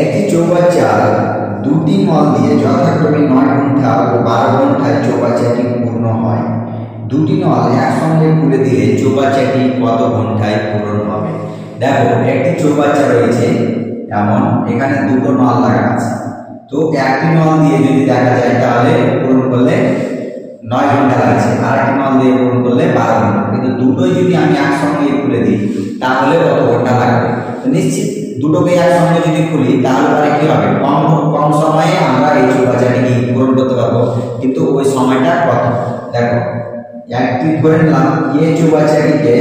একই চৌবাচ্চার দুটি নল দিয়ে যথাক্রমে 9 ঘন্টা ও 12 ঘন্টায় চৌবাচ্চাটি পূর্ণ হয়। দুটি নল একসঙ্গে খুলে দিলে চৌবাচ্চাটি কত ঘন্টায় পূরণ হবে? দেখো, একটি চৌবাচ্চা রয়েছে, এমন এখানে দুটো নল লাগা আছে। তো একটি নল দিয়ে যদি দেখা যায় তাহলে পূরণ করলে 9 ঘন্টা লাগছে, আর একটি নল দিয়ে পূরণ করলে 12 ঘন্টা। কিন্তু দুটোই যদি আমি একসঙ্গে খুলে দিই তাহলে কত ঘন্টা লাগবে? নিশ্চিত দুটোকে একসঙ্গে যদি খুলি তাহলে পরে কি হবে? কম সময়ে আমরা এই চৌবাচ্চাটি পূরণ করতে পারবো, কিন্তু ওই সময়টা কত? দেখো, একটি ধরে নিলাম এ চৌবাচ্চাটিকে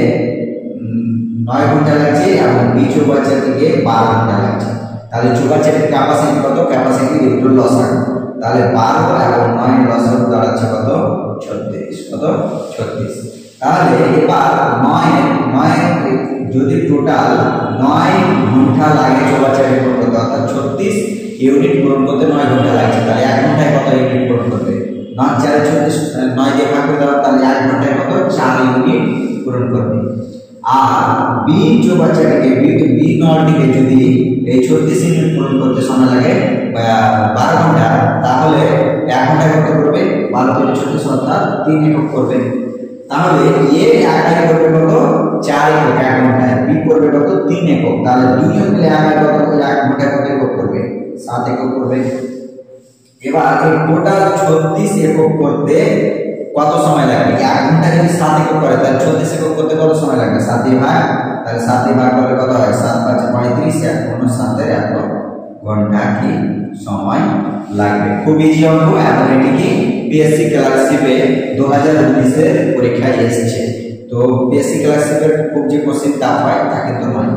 9 ঘন্টা লাগছে এবং বি চৌবাচ্চাটিকে 12 ঘন্টা লাগছে। তাহলে চৌবাচ্চাটির ক্যাপাসিটি কত? ক্যাপাসিটি একটু লসাগু, তাহলে 12 এবং 9 লসাগু দাঁড়াচ্ছে কত? 36। কত? 36। তাহলে এবার 9 যদি টোটাল 9 ঘন্টা লাগে চৌবাচ্চাটি পূরণ করতে, অর্থাৎ 36 ইউনিট পূরণ করতে 9 ঘন্টা লাগছে, তাহলে 1 ঘন্টায় কত ইউনিট পূরণ করবে? 9 4 36, 9 দিয়ে ভাগ করে দাও, তাহলে 1 ঘন্টায় কত? 4 ইউনিট পূরণ করবে। আর বি চৌবাচ্চাটিকে বি নলটিকে যদি এই 36 ইউনিট পূরণ করতে সময় লাগে 12 ঘন্টা, তাহলে 1 ঘন্টায় কত করবে? 12 × 36 অর্থাৎ 3 একক করবে। তাহলে এ একাই করবে কত? 4 একক 1 ঘন্টায়, বি করবে কত? 3 একক। তাহলে দুইজন মিলে একাই কত? 1 ঘন্টায় কত একক করবে? 7 একক করবে। এবার এই টোটাল 36 একক করতে কত সময় লাগবে? 1 ঘন্টা যদি 7 একক করে তাহলে 36 একক করতে কত সময় লাগবে? 7 দিয়ে ভাগ, তাহলে 7 দিয়ে ভাগ করলে কত হয়? 7 × 5 = 35, 1 × 7 = 1 ঘন্টা কি সময় লাগবে। খুব ইজি অঙ্ক, এবং এটি কি পিএসসি ক্লার্কশিপে 2019 এর পরীক্ষায় এসেছে। তো পিএসসি ক্লার্কশিপের খুব যে কোশ্চেন টাফ হয় তা কিন্তু নয়।